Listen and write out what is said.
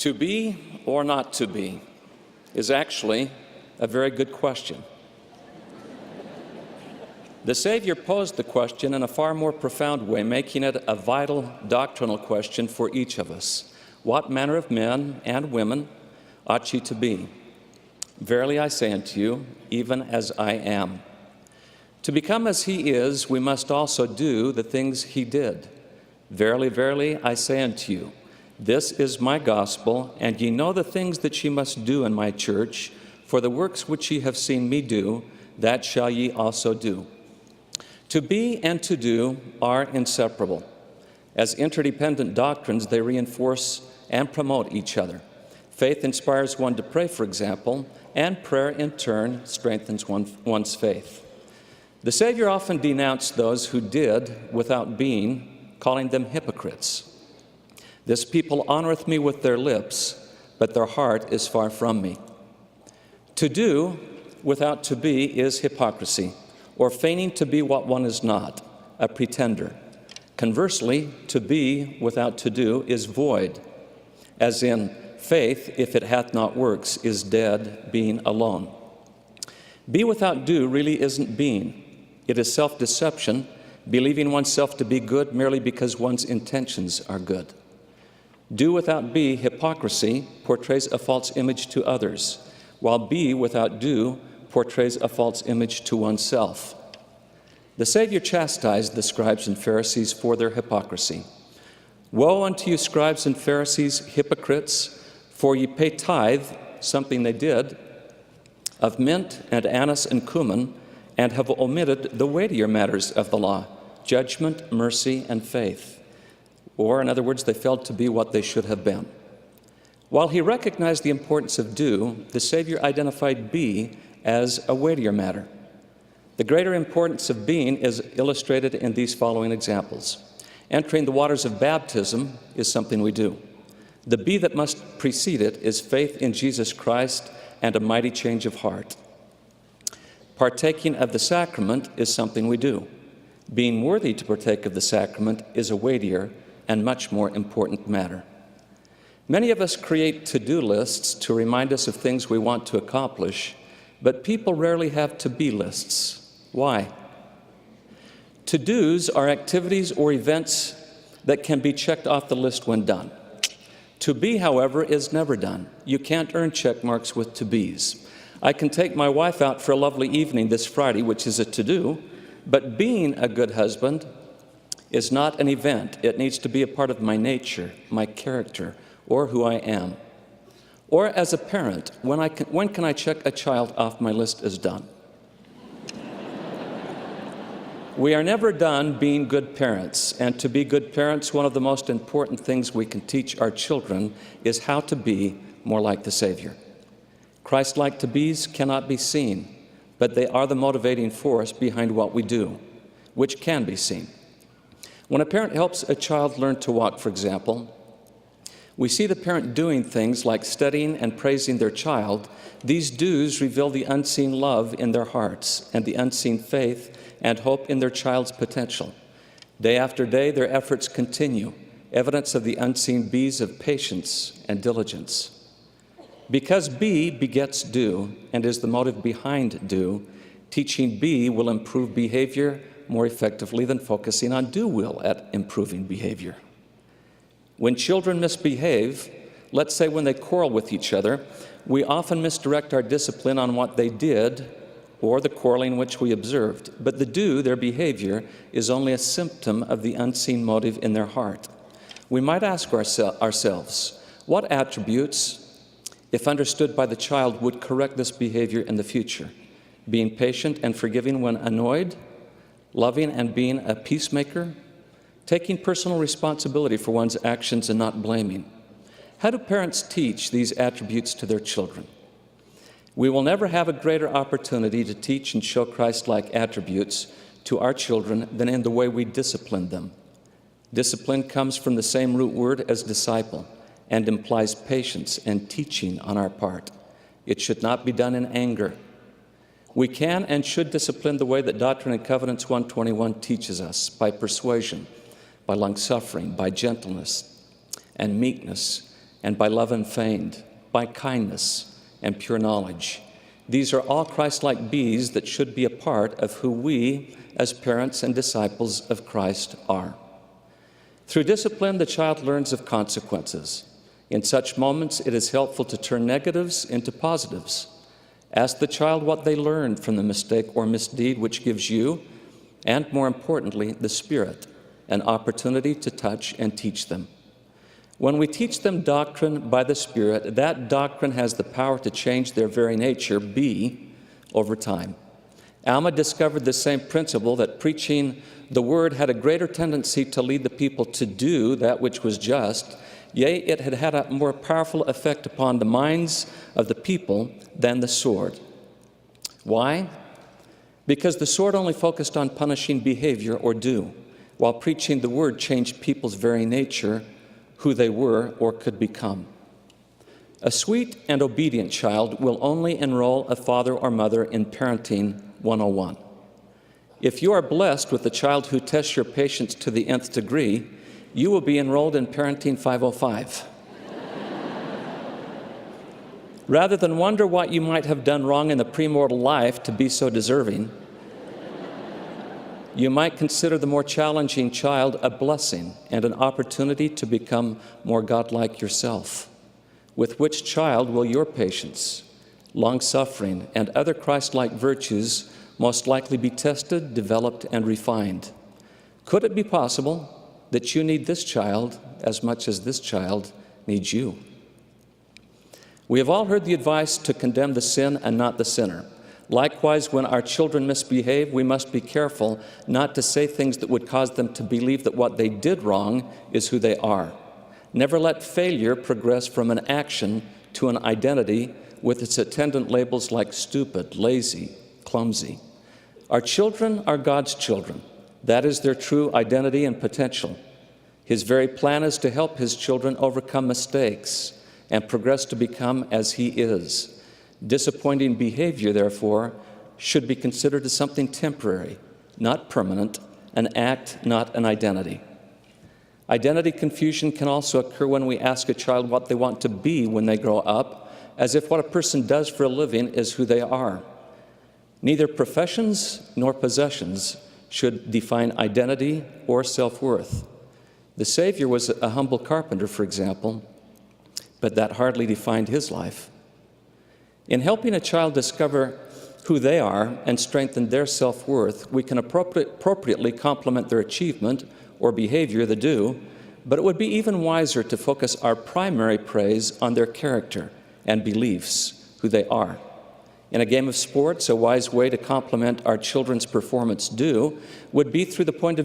To be or not to be is actually a very good question. The Savior posed the question in a far more profound way, making it a vital doctrinal question for each of us. What manner of men and women ought ye to be? Verily I say unto you, even as I am. To become as he is, we must also do the things he did. Verily, verily, I say unto you, this is my gospel, and ye know the things that ye must do in my church, for the works which ye have seen me do, that shall ye also do. To be and to do are inseparable. As interdependent doctrines, they reinforce and promote each other. Faith inspires one to pray, for example, and prayer in turn strengthens one's faith. The Savior often denounced those who did without being, calling them hypocrites. This people honoreth me with their lips, but their heart is far from me. To do without to be is hypocrisy, or feigning to be what one is not, a pretender. Conversely, to be without to do is void, as in, faith, if it hath not works, is dead, being alone. Be without do really isn't being. It is self-deception, believing oneself to be good merely because one's intentions are good. Do without be, hypocrisy, portrays a false image to others, while be without do portrays a false image to oneself. The Savior chastised the scribes and Pharisees for their hypocrisy. Woe unto you, scribes and Pharisees, hypocrites, for ye pay tithe, something they did, of mint and anise and cumin, and have omitted the weightier matters of the law, judgment, mercy, and faith. Or, in other words, they failed to be what they should have been. While he recognized the importance of do, the Savior identified be as a weightier matter. The greater importance of being is illustrated in these following examples. Entering the waters of baptism is something we do. The be that must precede it is faith in Jesus Christ and a mighty change of heart. Partaking of the sacrament is something we do. Being worthy to partake of the sacrament is a weightier and much more important matter. Many of us create to-do lists to remind us of things we want to accomplish, but people rarely have to-be lists. Why? To-dos are activities or events that can be checked off the list when done. To be, however, is never done. You can't earn check marks with to-bes. I can take my wife out for a lovely evening this Friday, which is a to-do, but being a good husband is not an event. It needs to be a part of my nature, my character, or who I am. Or as a parent, when can I check a child off my list as done? We are never done being good parents, and to be good parents, one of the most important things we can teach our children is how to be more like the Savior. Christ-like to-bes cannot be seen, but they are the motivating force behind what we do, which can be seen. When a parent helps a child learn to walk, for example, we see the parent doing things like studying and praising their child. These do's reveal the unseen love in their hearts and the unseen faith and hope in their child's potential. Day after day, their efforts continue, evidence of the unseen be's of patience and diligence. Because be begets do and is the motive behind do, teaching be will improve behavior more effectively than focusing on do will at improving behavior. When children misbehave, let's say when they quarrel with each other, we often misdirect our discipline on what they did or the quarreling which we observed. But the do, their behavior, is only a symptom of the unseen motive in their heart. We might ask ourselves, what attributes, if understood by the child, would correct this behavior in the future? Being patient and forgiving when annoyed, loving and being a peacemaker, taking personal responsibility for one's actions and not blaming. How do parents teach these attributes to their children? We will never have a greater opportunity to teach and show Christ-like attributes to our children than in the way we discipline them. Discipline comes from the same root word as disciple and implies patience and teaching on our part. It should not be done in anger. We can and should discipline the way that Doctrine and Covenants 121 teaches us, by persuasion, by long-suffering, by gentleness and meekness, and by love unfeigned, by kindness and pure knowledge. These are all Christ-like bees that should be a part of who we, as parents and disciples of Christ, are. Through discipline, the child learns of consequences. In such moments, it is helpful to turn negatives into positives. Ask the child what they learned from the mistake or misdeed, which gives you, and more importantly, the Spirit, an opportunity to touch and teach them. When we teach them doctrine by the Spirit, that doctrine has the power to change their very nature, over time. Alma discovered the same principle, that preaching the Word had a greater tendency to lead the people to do that which was just. Yea, it had had a more powerful effect upon the minds of the people than the sword. Why? Because the sword only focused on punishing behavior or do, while preaching the Word changed people's very nature, who they were or could become. A sweet and obedient child will only enroll a father or mother in Parenting 101. If you are blessed with a child who tests your patience to the nth degree, you will be enrolled in Parenting 505. Rather than wonder what you might have done wrong in the premortal life to be so deserving, you might consider the more challenging child a blessing and an opportunity to become more godlike yourself. With which child will your patience, long-suffering, and other Christ-like virtues most likely be tested, developed, and refined? Could it be possible that you need this child as much as this child needs you? We have all heard the advice to condemn the sin and not the sinner. Likewise, when our children misbehave, we must be careful not to say things that would cause them to believe that what they did wrong is who they are. Never let failure progress from an action to an identity with its attendant labels like stupid, lazy, clumsy. Our children are God's children. That is their true identity and potential. His very plan is to help His children overcome mistakes and progress to become as He is. Disappointing behavior, therefore, should be considered as something temporary, not permanent, an act, not an identity. Identity confusion can also occur when we ask a child what they want to be when they grow up, as if what a person does for a living is who they are. Neither professions nor possessions should define identity or self-worth. The Savior was a humble carpenter, for example, but that hardly defined His life. In helping a child discover who they are and strengthen their self-worth, we can appropriately compliment their achievement or behavior, the do, but it would be even wiser to focus our primary praise on their character and beliefs, who they are. In a game of sports, a wise way to compliment our children's performance would be through the point of